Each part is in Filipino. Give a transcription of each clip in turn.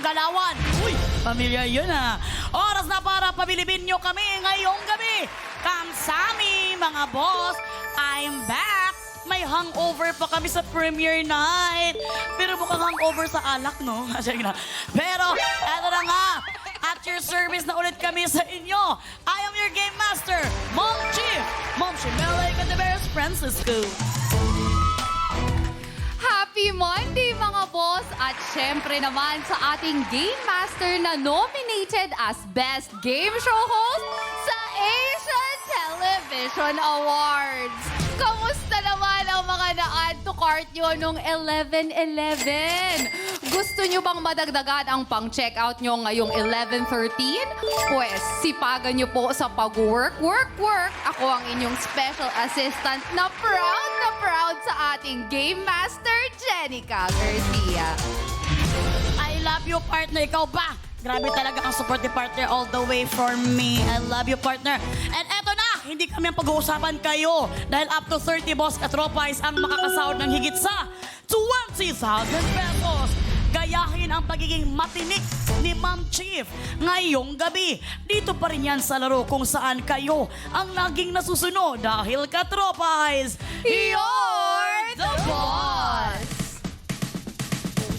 Galawan. Uy, pamilya yun ha. Oras na para pabilibin nyo kami ngayong gabi. Kamsami, mga boss. I'm back. May hangover pa kami sa premiere night. Pero mukhang hangover sa alak, no? Pero, eto na nga. At your service na ulit kami sa inyo. I am your game master, Mom Chief. Mom Shimele Candeveros Francisco. Happy Monday mga boss! At syempre naman sa ating Game Master na nominated as Best Game Show Host sa Asian Television Awards. Kamusta naman ang mga na-add to cart nyo nung 11-11? Gusto nyo bang madagdagan ang pang-checkout nyo ngayong 11-13? Pues, sipagan nyo po sa pag-work. Ako ang inyong special assistant na proud sa ating Game Master, Jenica Garcia. I love you, partner. Ikaw ba? Grabe talaga ang support ni partner all the way for me. I love you, partner. And eto na, hindi kami ang pag-uusapan kayo. Dahil up to 30 boss katropais ang makakasahod ng higit sa 20,000 pesos. Gayahin ang pagiging matinik ni Ma'am Chief ngayong gabi. Dito pa rin yan sa laro kung saan kayo ang laging nasusunod dahil katropais, you're the boss!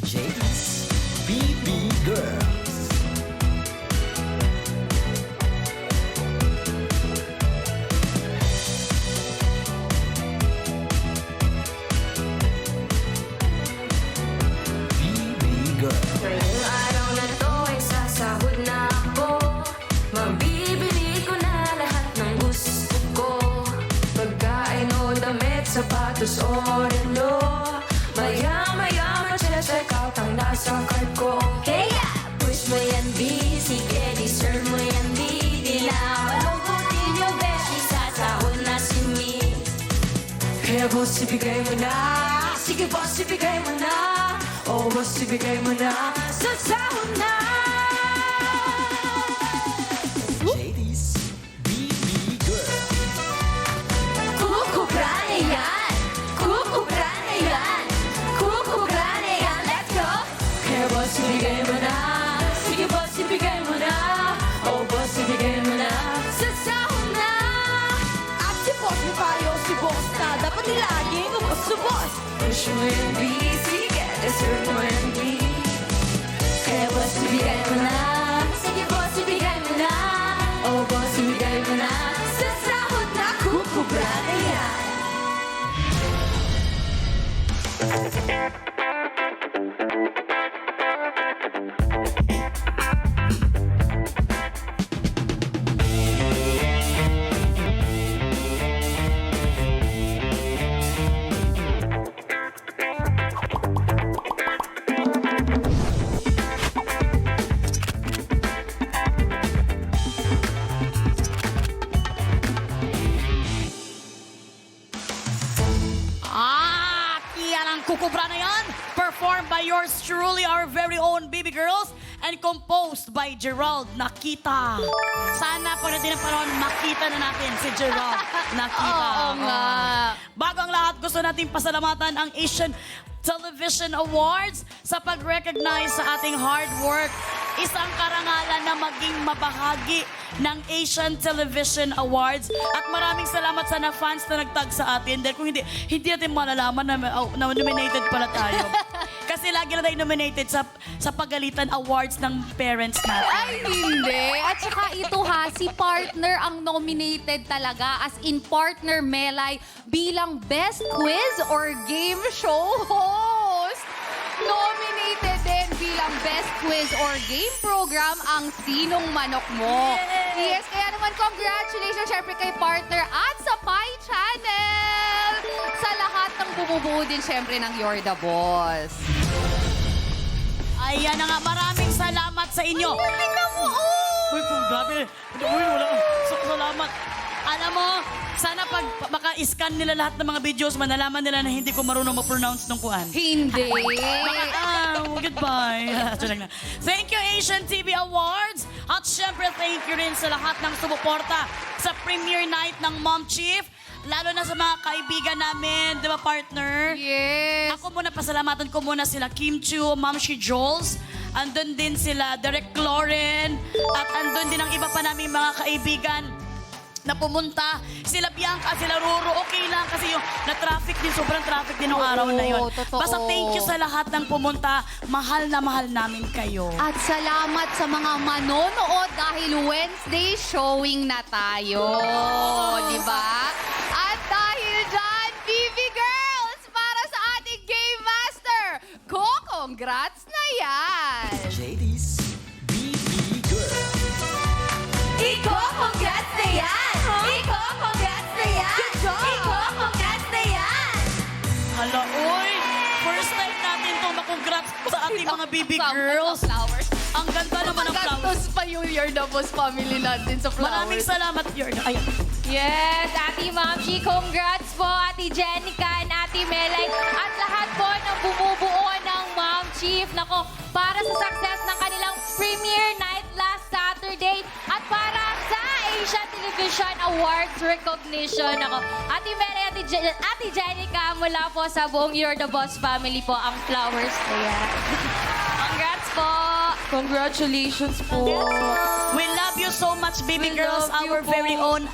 JD's BB Girl. Ngayong araw na to ay sasahod na ako. Mabibili ko na lahat ng gusto ko. Pagkain o damit, sapatos o relo. Maya-maya ma-check out ang nasa cart ko. Kaya push mo yan B, sige deserve mo yan B. Di na malungkutin yung beshi, sasahod na si Me. Kaya boss, ibigay mo na. Sige boss, ibigay mo na. Oh, boss, ibigay mo na. Sasahod na. JD's BB Girl. Kukubra na yan. Kukubra na yan. Kukubra na yan. Let's go. Kaya boss, ibigay mo na. Sige boss, ibigay mo na. Oh, boss, ibigay mo na. Sasahod na. At si boss ni Payo, si boss na dapat nilaging ubos sa boss. Push mo yung B, sige, deserve mo yung B. Kaya boss, ibigay mo na. Sige boss, ibigay mo na. Oh, boss, ibigay mo na. Sasahod na. Kukubra na yan. Yan ang kukubra na yan. Performed by yours truly, our very own baby girls. And composed by Gerald Nakita. Sana pag natin ang panahon, makita na natin si Gerald Nakita. Oo nga. Bago ang lahat, gusto natin pasalamatan ang Asian Television Awards sa pag-recognize sa ating hard work. Isang karangalan na maging mabahagi ng Asian Television Awards. At maraming salamat sa na-fans na nagtag sa atin. Dahil kung hindi natin malalaman na nominated pala tayo. Kasi lagi na tayo nominated sa Pagalitan Awards ng parents natin. Ay, hindi. At saka ito ha, si partner ang nominated talaga as in partner Melay bilang Best Quiz or Game Show Host. Nominated din bilang Best Quiz or Game Program ang Sinong Manok Mo. Yes, kaya naman congratulations syempre kay partner at sa Pi Channel. Sa lahat ng bumubuo din syempre ng You're the Boss. Ayan na nga, maraming salamat sa inyo. Tingnan mo, oh! Uy, grabe. Uy, wala. Salamat. Alam mo, sana pag maka-scan nila lahat ng mga videos, manalaman nila na hindi ko marunong mag-pronounce ng kuan. Hindi. Goodbye. Thank you, Asian TV Awards. At syempre, thank you rin sa lahat ng sumuporta sa premiere night ng Mom Chief. lalo na sa mga kaibigan namin, di ba partner? Yes. Ako muna, pasalamatan ko muna sila Kim Chu, Ma'am Shi Jules, andun din sila Derek Lauren, at andun din ang iba pa naming mga kaibigan na pumunta. Sila Bianca, sila Roro, okay lang kasi yung na-traffic din, sobrang traffic din ng araw na yun. Totoo. Basta thank you sa lahat ng pumunta. Mahal na mahal namin kayo. At salamat sa mga manonood dahil Wednesday showing na tayo. Di ba? At dahil dyan, BB Girls, para sa ating Game Master, congrats na yan! JD's BB Girl. Congrats na yan! Congrats na yan! Good job! Congrats na yan! Hala, oy! First time natin itong makongrats sa ating mga BB girls. Flowers. Ang ganda naman ng flowers. Pagkantos pa yung You're the Boss family natin sa flowers. Maraming salamat, Yorda. Ay, Yes, Ate Mamchi, congrats po, Ate Jenica and Ate Melay at lahat po ng bumubuo ng Mom Chief. Nako, para sa success ng kanilang premiere night last Saturday at para sa Asian Television Awards recognition. Nako, Ate Melay, Ate Jenica, mula po sa buong You're the Boss family po ang flowers na yan. Congrats po! Congratulations po. we love you so much, BB We girls, love you our po. very own.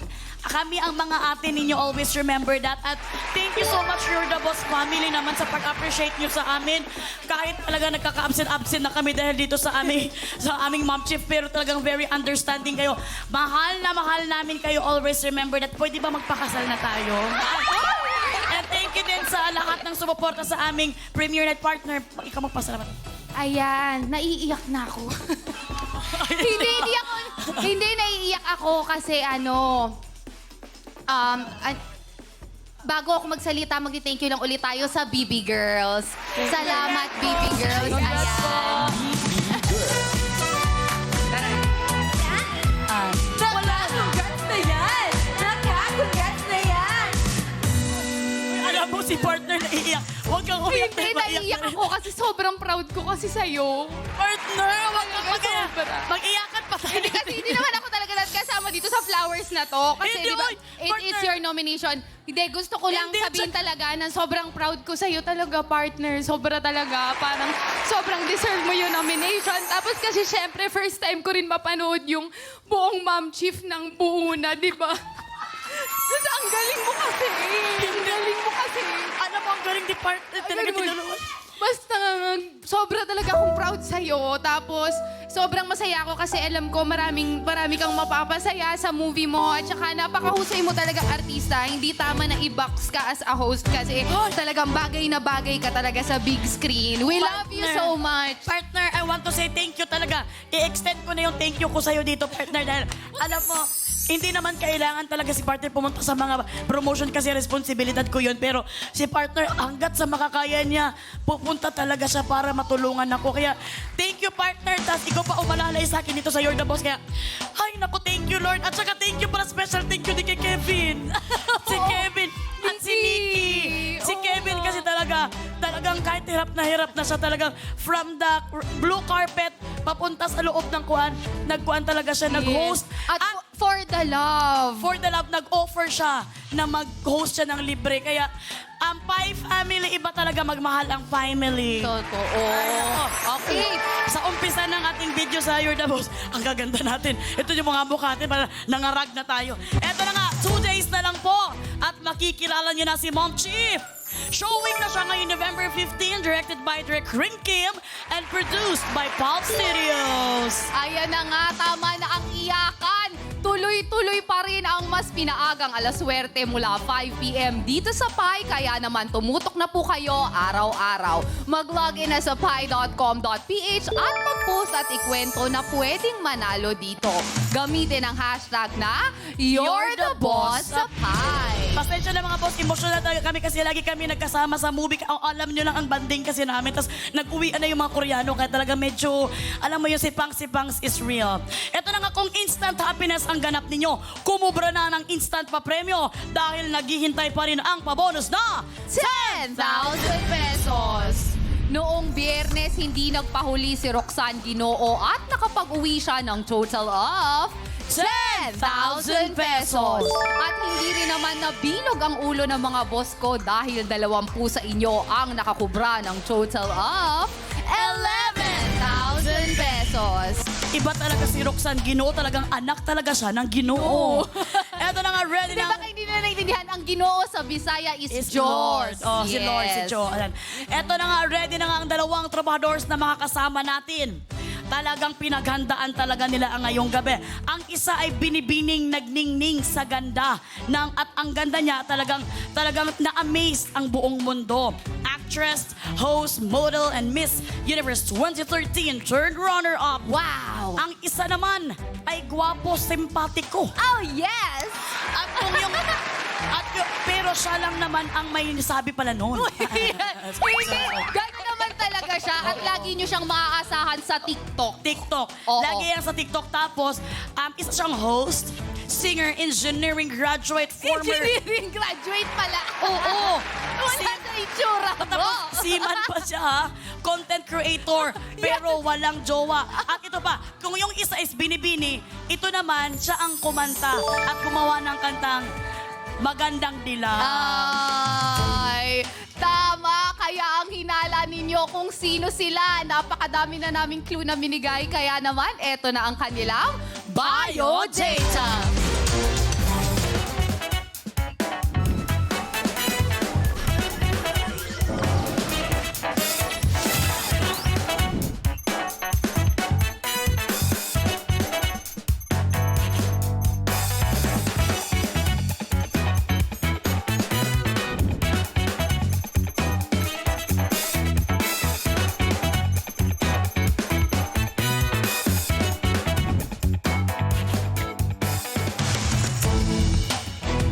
Kami ang mga ate ninyo, always remember that. At thank you so much, You're the Boss family naman sa pag-appreciate nyo sa amin. Kahit talaga nagkaka-absent na kami dahil dito sa aming Mom Chief, pero talagang very understanding kayo. Mahal na mahal namin kayo, always remember that. Pwede ba magpakasal na tayo? And thank you din sa lahat ng sumuporta sa aming premiere night partner. Ikaw magpasalamat. Ayan, naiiyak na ako. hindi naiiyak ako kasi bago ako magsalita, mag-thank you lang ulit tayo sa BB Girls. Salamat, BB Girls. Ayan. Congrats na yan! Congrats na yan! Alam mo, si partner naiiyak. Huwag kang umiyak. Hindi, dahil maiyak naiiyak na rin. ako kasi sobrang proud ko kasi sa'yo. Partner, huwag kang mag-iyak. Sobra. Mag-iyakan pa tayo. Hindi kasi hindi naman ako talaga kasama dito sa flowers na to. Kasi Hindi, di ba, oy, it is partner. your nomination. Hindi, gusto ko lang Hindi, sabihin talaga na sobrang proud ko sa'yo talaga, partner. Sobra talaga. Parang sobrang deserve mo yung nomination. Tapos kasi syempre, first time ko rin mapanood yung buong Mom Chief ng buo na, di ba? Tapos ang galing mo kasi. Ang galing mo kasi. Alam mo, ang galing di partner talaga Galing mo. tinulungan. Basta, sobra talaga akong proud sa'yo. Tapos, sobrang masaya ako kasi alam ko marami kang mapapasaya sa movie mo. At saka napakahusay mo talagang artista. Hindi tama na i-box ka as a host kasi talagang bagay na bagay ka talaga sa big screen. We love you Partner. so much. Partner, I want to say thank you talaga. I-extend ko na yung thank you ko sa'yo dito, partner. Dahil, alam mo, hindi naman kailangan talaga si partner pumunta sa mga promotion kasi responsibilidad ko yun. Pero si partner, hanggat sa makakaya niya, pupunta talaga siya para matulungan ako. Kaya, thank you, partner. Tapos ikaw pa umalalay sa akin dito sa You're the Boss. Kaya, ay, naku, thank you, Lord. At saka thank you para special thank you din kay Kevin. Si Kevin at si Nikki. Si Oo Kevin nga. kasi talagang kahit hirap na siya talagang from the blue carpet papunta sa loob ng kuan. Nagkuan talaga siya, nag-host. At for the love. For the love, nag-offer siya na mag-host siya ng libre. Kaya, ang Pai family, iba talaga magmahal ang family. Totoo. Okay. Sa umpisa ng ating video sa You're the Boss, ang gaganda natin. Ito yung mga mukha natin, para nangarag na tayo. Eto na nga, 2 days na lang po. At makikilala niyo na si Mom Chief. Showing na siya ngayon November 15, directed by Direk Ring Kim and produced by Pulp Studios. Ayan na nga, tama na ang iyakan. Tuloy-tuloy pa rin ang mas pinaagang alaswerte mula 5 p.m. dito sa Pi. Kaya naman tumutok na po kayo araw-araw. Mag-login na sa pi.com.ph at mag-post at ikwento na pwedeng manalo dito. Gamitin ang hashtag na You're the Boss sa Pi. Pasensya na mga boss, emotional talaga kami kasi lagi kami nagkasama sa movie. Alam nyo lang ang banding kasi namin. Tapos nag-uwian na yung mga Koreano kaya talaga medyo, alam mo yung sipangs is real. Ito na nga kung instant happiness ang ganap ninyo. Kumubra na ng instant pa premyo dahil naghihintay pa rin ang pabonus na 10,000 pesos. Noong Biyernes, hindi nagpahuli si Roxanne Ginoo at nakapag-uwi siya ng total of 10,000 pesos. At hindi rin naman nabilog ang ulo ng mga boss ko dahil 20 sa inyo ang nakakubra ng total of 11,000 pesos. Iba talaga si Roxanne, Ginoo talagang anak talaga siya ng Ginoo. Eto na nga, ready Di na. ba kayo hindi na naiintindihan? Ang Ginoo sa Bisaya is Lord. Diyos. Oh, si Lord, si Yes. Joe. Ayan. Eto na nga, ready na nga ang dalawang trabahadores na makakasama natin. Talagang pinaghandaan talaga nila ang ngayong gabi. Ang isa ay binibining nagningning sa ganda at ang ganda niya talagang na-amaze ang buong mundo. Actress, host, model, and Miss Universe 2013 third runner-up. Wow! Ang isa naman ay gwapo, simpatiko. Oh, yes! At kung yung... pero siya lang naman ang may sabi pala noon. Hindi, gano'n naman talaga siya at lagi nyo siyang maaasahan sa TikTok. TikTok. Oo. Lagi yan sa TikTok. Tapos, isa siyang host, singer, engineering graduate, former... Engineering graduate pala. Oo. Wala sa itsura mo. Tapos, seaman pa siya, ha? Content creator, pero walang jowa. At ito pa, kung yung isa is binibini, ito naman, siya ang kumanta at gumawa ng kantang Magandang Dilag. Ay, tama. Kaya ang hinala ninyo kung sino sila. Napakadami na naming clue na binigay. Kaya naman, eto na ang kanilang biodata.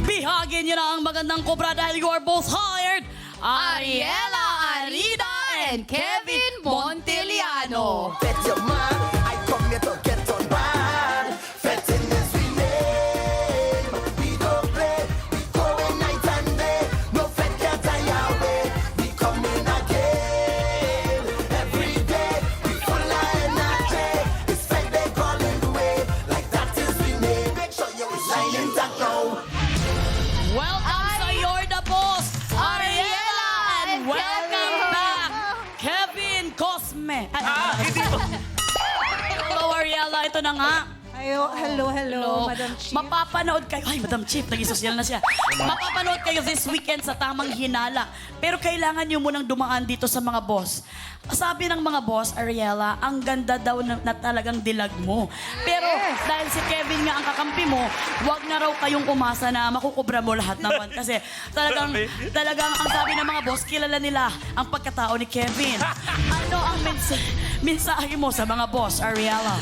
Bihagin niyo na ang magandang kobra dahil you are both hired. Ariela Arida and Kevin Monteliano. Bet your mind, I come here to get on bad. Fetting is we name. We don't play, we going night and day. No fet can tie away. We coming again. Every day, we full of energy. It's fed they calling the way. Like that is we name. Make sure you're shining that now. Welcome sa You're the Boss, Ariela, and welcome back, Kevin Cosme. Hindi po. Hello, Ariela. Ito na nga. Hello, Madam Chief. Mapapanood kayo. Ay, Madam Chief, naging social na siya. Mapapanood kayo this weekend sa Tamang Hinala. Pero kailangan nyo munang dumaan dito sa mga boss. Sabi ng mga boss, Ariela, ang ganda daw na talagang dilag mo. Pero dahil si Kevin nga ang kakampi mo, wag na raw kayong umasa na makukubra mo lahat naman. Kasi talagang ang sabi ng mga boss, kilala nila ang pagkatao ni Kevin. Ano ang mensahe mo sa mga boss, Ariela?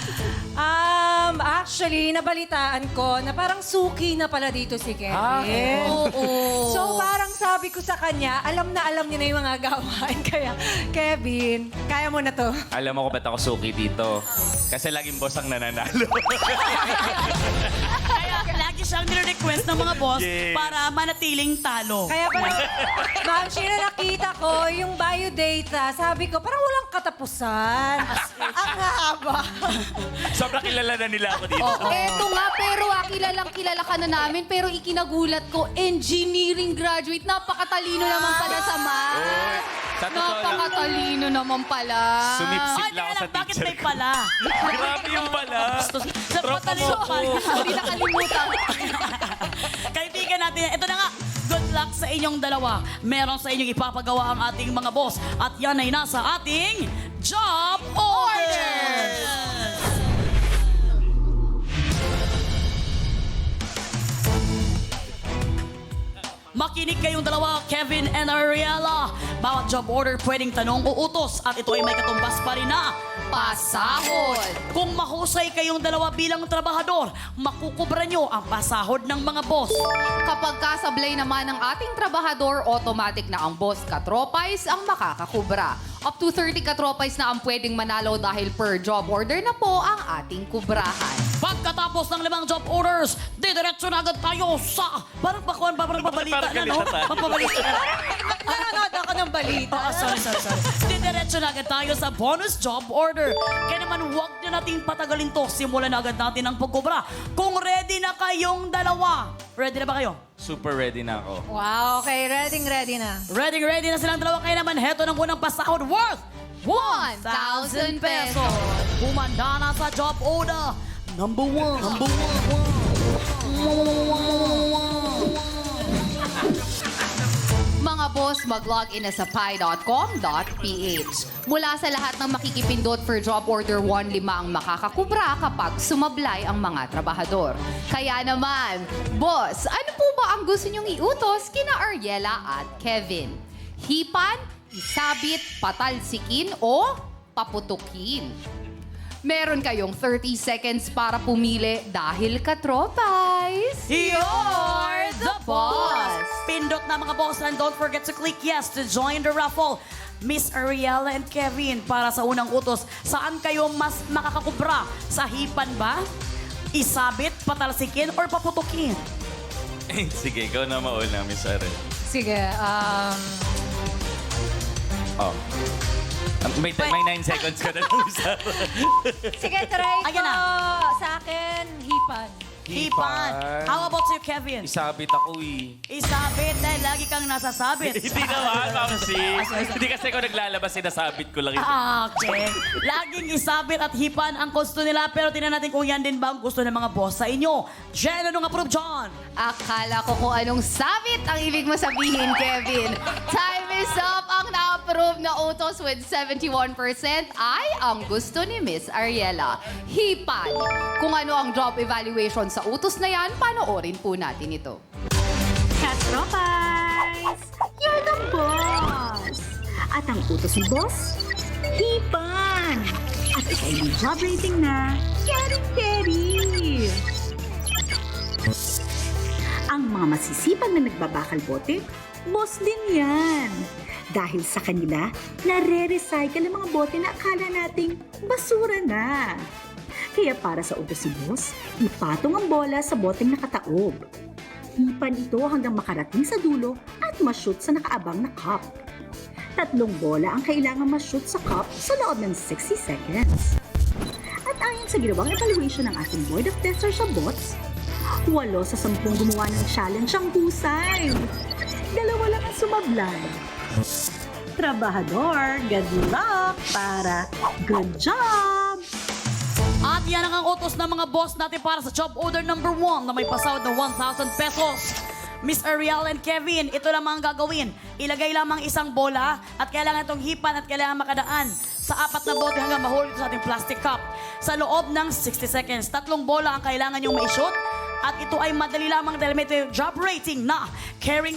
Actually, nabalitaan ko na parang suki na pala dito si Kevin. Oo. So parang sabi ko sa kanya, alam niya na yung mga gawain. Kaya, Kevin, kaya mo na to. Alam mo ko ba't ako suki dito? Kasi laging boss ang nananalo. Kaya lagi siyang nire-request ng mga boss Yes. para manatiling talo. Kaya parang, Ma'am, Sheila, nakita ko yung biodata. Sabi ko, parang walang katapusan. Ang haba. Sobrang kilala na nila ako dito. Eto nga, pero kilala ka na namin. Pero ikinagulat ko, engineering graduate. Napakatalino naman pala sa math. Sa totoo lang, Napakatalino naman pala. sumipsip Ay, lang ako sa bakit teacher may ko. pala? Grabe yung pala. Sa Tropa patalino mo pala. Hindi nakalimutan. Kaibigan natin, ito na nga. Good luck sa inyong dalawa. Meron sa inyong ipapagawa ang ating mga boss. At yan ay nasa ating job orders. Makinig kayong dalawa, Kevin and Ariela. Bawat job order pwedeng tanong o utos at ito ay may katumbas pa rin na Pasahod. Kung mahusay kayong dalawa bilang trabahador, makukubra nyo ang pasahod ng mga boss. Kapag kasablay naman ng ating trabahador, automatic na ang boss katropais ang makakakubra. Up to 30 katropais na ang pwedeng manalo dahil per job order na po ang ating kubrahan. Pagkatapos ng 5 job orders, didiretso na agad tayo sa... Parang babalita Parang na, galit no? na tayo. Papabalita na. Nanonood ako ng balita. Sorry. Didiretso na agad tayo sa bonus job order. Kaya naman huwag na nating patagalin to. Simulan na agad natin ang pagkubra. Kung ready na kayong dalawa. Ready na ba kayo? Super ready na ako. Wow, okay. Ready na. Ready na silang dalawa. Kaya naman, heto ng unang pasahod worth 1,000 pesos. Humanda na sa job order. Number one. Mga boss, mag-log in na sa pi.com.ph. Mula sa lahat ng makikipindot for job order 1, 5 ang makakakubra kapag sumablay ang mga trabahador. Kaya naman, boss, ano po ba ang gusto niyong iutos kina Ariela at Kevin? Hipan, isabit, patalsikin o paputukin? Meron kayong 30 seconds para pumili dahil katropais. You're the boss! boss. Pindot na mga boss and don't forget to click yes to join the raffle. Miss Ariela and Kevin, para sa unang utos, saan kayo mas makakakubra? Sa hipan ba? Isabit, patalsikin, or paputukin? Sige, ikaw na mauna, Miss Are. Sige, Oh. May 9 seconds ka na lang, Miss Are. sige, try ko. Ayan na. Sa akin, hipan. Hipan. How about you, Kevin? Isabit ako eh. Isabit dahil lagi kang nasasabit. Hindi naman, Mamsi. Hindi kasi ako naglalabas, sinasabit ko lang ito. Okay. Laging isabit at hipan ang gusto nila, pero tingnan natin kung yan din ba ang gusto ng mga boss sa inyo. Jen, anong approve, John? Akala ko kung anong sabit ang ibig mo sabihin, Kevin. Time is up. Ang na-approve na utos with 71% ay ang gusto ni Miss Ariela. Hipan. Kung ano ang job evaluation sa utos na yan, panoorin po natin ito. Katropais! You're the boss! At ang utos ni boss, hipan! At ikay may job rating na, carry! Ang mga masisipag na nagbabakal bote, boss din yan. Dahil sa kanila, nare-recycle ang mga bote na akala nating basura na. Kaya para sa utos ni boss, ipatong ang bola sa boteng nakataob. Hipan ito hanggang makarating sa dulo at ma-shoot sa nakaabang na cup. 3 bola ang kailangan ma-shoot sa cup sa loob ng 60 seconds. At ayon sa ginawang evaluation ng ating Board of Testers sa bots, 8 sa 10 gumawa ng challenge ang husay. 2 lang ang sumablay. Trabahador, good luck para good job! At yan ang utos ng mga boss natin para sa job order number 1 na may pasahod na 1,000 pesos. Miss Ariel and Kevin, ito lamang ang gagawin. Ilagay lamang isang bola at kailangan itong hipan at kailangan makadaan sa 4 na bote hanggang mahuli ito sa ating plastic cup. Sa loob ng 60 seconds, 3 bola ang kailangan yung ma-shoot at ito ay madali lamang dahil may job rating na carry.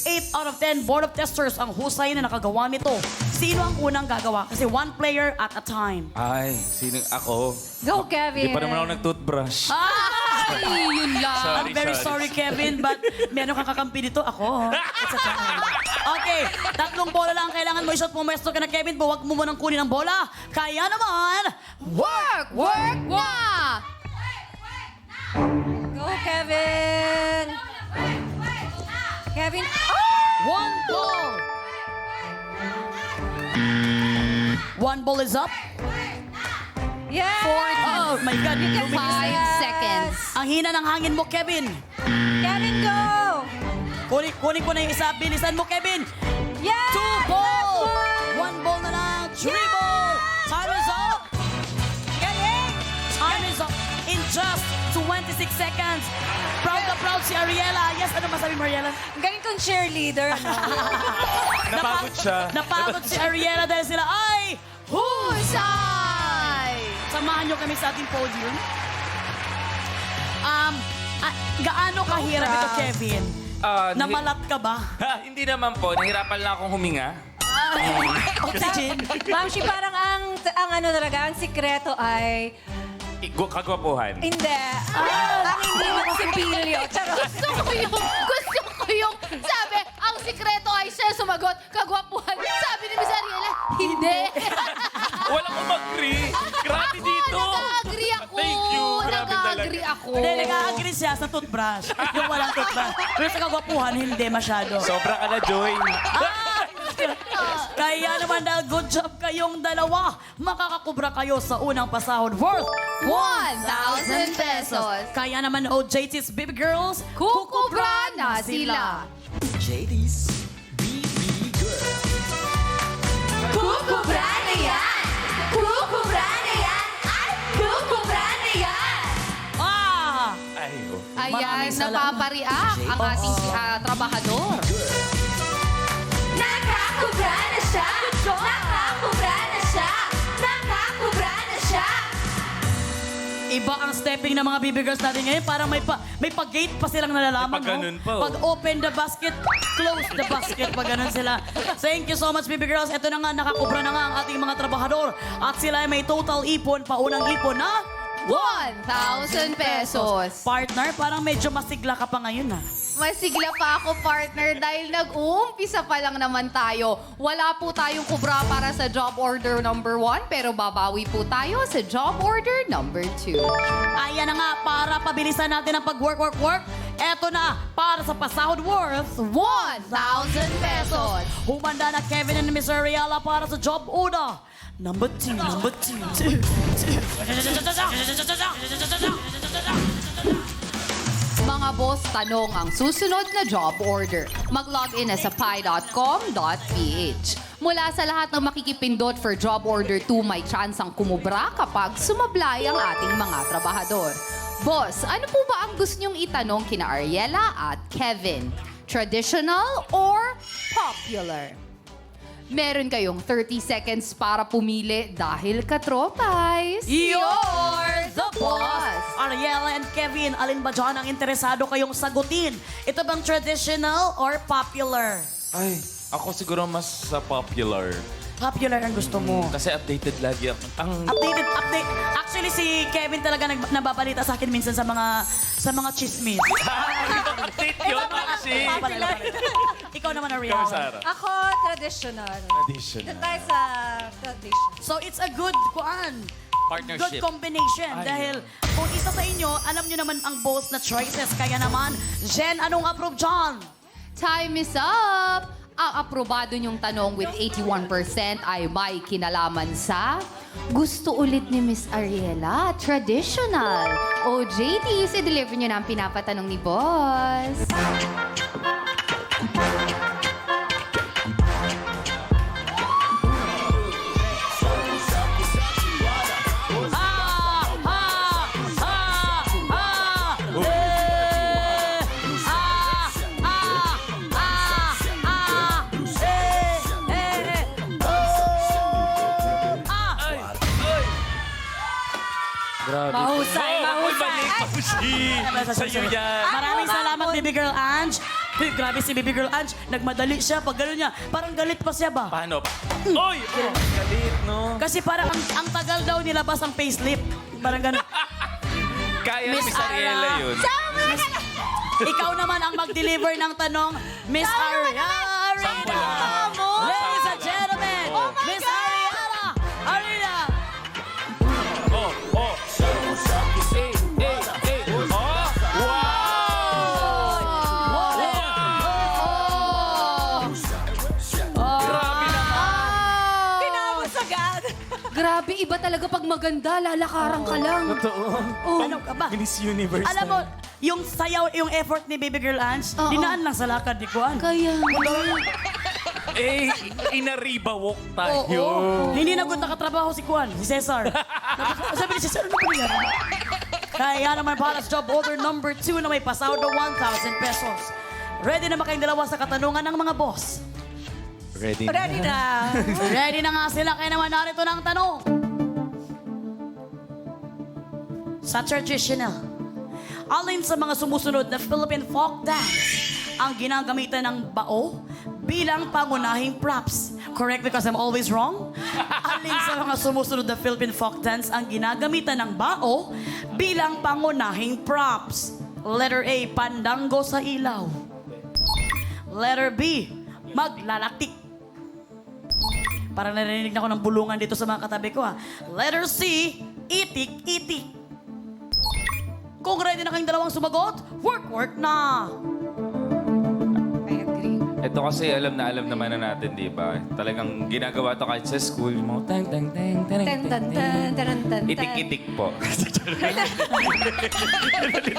8 out of 10 board of testers ang husay na nakagawa nito. Sino ang unang gagawa? Kasi 1 player at a time. Ay, sino ako? Go, Kevin! Hindi pa naman ako nag-toothbrush. Ay, yun lang. I'm very sorry, Kevin, but meron kang kakampi dito. Ako. It's a time. Okay, 3 bola lang ang kailangan mo i-shot. Pumesto ka na, Kevin. Huwag mo munang kunin ang bola. Kaya naman, Work na! Go, Kevin! Kevin, 1 ball. 1 ball is up. yeah! Oh my God. 5 seconds. Ang hina ng hangin mo, Kevin. Kevin, go! Kunin ko na yung isa. Bilisan mo, Kevin. Yeah! 2 ball. 1 ball na lang. 3 ball. Time is up. Galing! Time is up in just 26 seconds. Proud na proud si Ariela. Yes, ano masabi mo, Ariela? Galing kong cheerleader. Napagod siya. Napagod si Ariela dahil sila ay Husay! samahan nyo kami sa ating podium. Gaano kahirap ito, Kevin? Namalat ka ba? Hindi naman po. Nahirapan lang akong huminga. Oxygen? Ma'am, Shi, parang ang ano talaga, ang sikreto ay... Kagwapuhan. Hindi. Ang hindi mo sipilyo. Charot. Gusto ko yung, sabi, ang sikreto ay siya sumagot, kagwapuhan. Sabi ni Miss Ariela, hindi. Walang umagri. Grabe dito. Nag-agree ako. Thank you. Grabe talaga. Nag-agree ako. Hindi, nag-a-agree siya sa toothbrush. Yung walang toothbrush. Pero sa kagwapuhan, hindi masyado. Sobra ka na, Joy. Kaya naman dahil good job kayong dalawa, makakakubra kayo sa unang pasahod worth 1,000 pesos. Kaya naman OJT's Baby Girls, Kukubra na sila. JD's BB Girl. Kukubra na yan! Kukubra na yan! Ay, kukubra na yan! Ah! Ay, oh. Ayan, Maraming salamat. napapariak ang ating trabahador. Nakakubra na siya! Nakakubra na siya! Nakakubra na siya! Iba ang stepping ng mga baby girls natin ngayon. Parang may pag-gate pa silang nalalaman. May pag-ganun pa, oh. Pag open the basket, close the basket. Pag ganun sila. Thank you so much, baby girls. Ito na nga, nakakubra na nga ang ating mga trabahador. At sila ay may total ipon, paunang ipon na 1,000 pesos. partner. Parang medyo masigla ka pa ngayon, ha? Masigla pa ako, partner, dahil nag-uumpisa pa lang naman tayo. Wala po tayong kubra para sa job order number 1, pero babawi po tayo sa job order number 2. Ayan na nga, para pabilisan natin ang pag-work. Eto na, para sa pasahod worth 1,000 pesos. Humanda na Kevin and Miss Ariela para sa job order. Number 2. Mga boss, tanong ang susunod na job order. Mag-login na sa pi.com.ph. Mula sa lahat ng makikipindot for job order 2, may chance ang kumubra kapag sumablay ang ating mga trabahador. Boss, ano po ba ang gusto niyong itanong kina Ariela at Kevin? Traditional or popular? Meron kayong 30 seconds para pumili dahil katropais. You're the boss! Ariela and Kevin, alin ba dyan ang interesado kayong sagutin? Ito bang traditional or popular? Ay, ako siguro mas sa popular. Popular ang gusto mo. Kasi updated lagi ako. Update. Actually, si Kevin talaga nababalita sa akin minsan sa mga chismis. Update yun, Maxi. Ikaw naman, Ikaw, Ariela. Sarah. Ako, traditional. Traditional. Doon tayo sa tradition. So, it's a good Partnership. good combination. Ay, Dahil kung isa sa inyo, alam nyo naman ang both na choices. Kaya naman, Jen, anong approve dyan? Time is up! Ang aprobado niyong tanong with 81% ay may kinalaman sa gusto ulit ni Miss Ariela, traditional. O JT, i-deliver niyo na ang pinapatanong ni Boss. Grabe. Mahusay, Oh, mahusay. balik mo sa'yo yan. Maraming salamat, Baby Girl Ange. Uy, grabe si Baby Girl Ange. Nagmadali siya. Pag gano'n niya, parang galit pa siya ba? Paano ba? Oy! Oh, galit, no? Kasi parang ang tagal daw nilabas ang payslip. Parang gano'n. Kaya ni Miss Miss Ariela Ara. yun. Ikaw naman ang mag-deliver ng tanong, Miss Ariela. Sample lang. Ladies and gentlemen, Miss Ariela. Ariela. Oh, oh. Oh, wow! Grabe naman. Kinamos agad. Grabe, iba talaga pag maganda, lalakaran ka lang. Totoo. Ano ka ba? Miss Universe. Alam mo, yung sayaw, yung effort ni Baby Girl Ange, Oo. dinaan lang sa lakad ni Kuan. Kaya, Eh, inariba walk tayo. Oo. Hindi na good nakatrabaho si Kuan, si Cesar. Sabi ni Cesar, ano ba yan? Kaya naman para sa job order number 2 na may pasahod na 1,000 pesos. Ready na ba kayong dalawa sa katanungan ng mga boss? Ready Ready na. Ready na nga sila, kaya naman narito na ang tanong. Sa traditional, alin sa mga sumusunod na Philippine folk dance ang ginagamitan ng bao bilang pangunahing props? Correct because I'm always wrong? Alin sa mga sumusunod na Philippine folk dance ang ginagamitan ng bao bilang pangunahing props? Letter A, pandango sa ilaw. Letter B, maglalaktik. Parang narinig na ako ng bulungan dito sa mga katabi ko, ha. Letter C, itik-itik. Kung ready na kayong dalawang sumagot, work na! I agree. Ito kasi alam naman na natin, di ba? Talagang ginagawa to kahit sa school. Yung mga tang tang tang tang Tan, tan, tang tan, tan, tan, tan. Itik-itik po.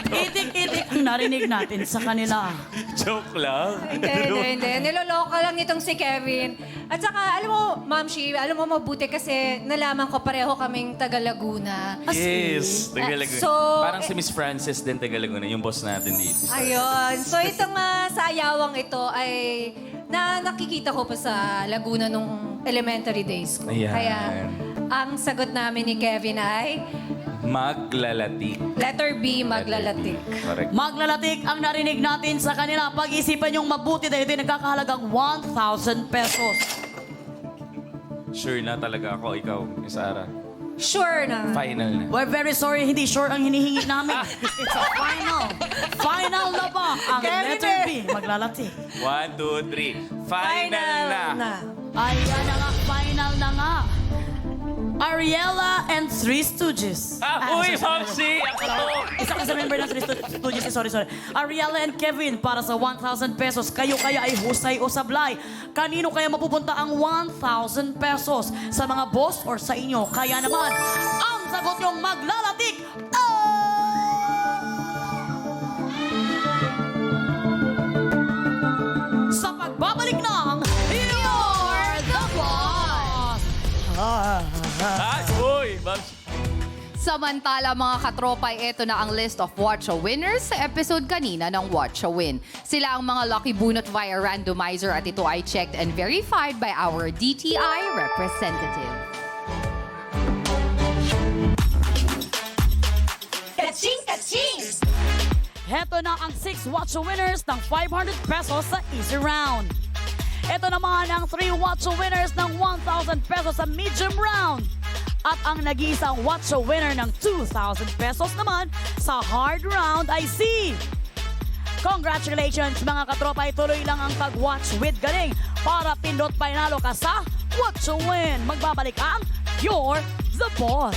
Itik-itik ang narinig natin sa kanila. Joke lang. Hindi. Niloloka lang nitong si Kevin. At saka, alam mo, Ma'am Shi, alam mo mabuti kasi nalaman ko pareho kaming taga Laguna. Yes, Taga Laguna. So, Parang si Miss Frances din Taga Laguna, yung boss natin dito. Ayun. So, itong sayawang ito ay nakikita ko pa sa Laguna nung elementary days ko. Ayan. Kaya, ang sagot namin ni Kevin ay Maglalatik. letter B, maglalatik. Correct. Maglalatik ang narinig natin sa kanila. Pag-isipan yung mabuti dahil ito'y nagkakahalagang 1,000 pesos. Sure na talaga ako, ikaw, Miss Ara. Sure na. Final na. We're very sorry, hindi sure ang hinihingi namin. It's a final. Final na ba ang Kevin letter eh. B? Maglalatik. 1, 2, 3. Final na. Ayan na nga, final na nga. Ariela and Three Stooges. Uy, Foxy! Ako to! Isa ka sa member ng Three Stooges. Sorry. Ariela and Kevin para sa 1,000 pesos. Kayo kaya ay husay o sablay. Kanino kaya mapupunta ang 1,000 pesos? Sa mga boss or sa inyo? Kaya naman, ang sagot yung maglalatik. Sa pagbabalik ng You're the Boss! Ay, uy! Babs. Samantala mga katropa, ito na ang list of Watcha winners sa episode kanina ng Watcha Win. Sila ang mga lucky bunot via randomizer at ito ay checked and verified by our DTI representative. Heto na ang 6 Watcha winners ng 500 pesos sa easy round. Ito naman ang 3 Watcha winners ng 1,000 pesos sa medium round. At ang nag-iisang Watcha winner ng 2,000 pesos naman sa hard round ay si... Congratulations mga katropa, ituloy lang ang pag-watch with galing para pindot panalo ka sa Watcha Win. Magbabalik ang You're the Boss.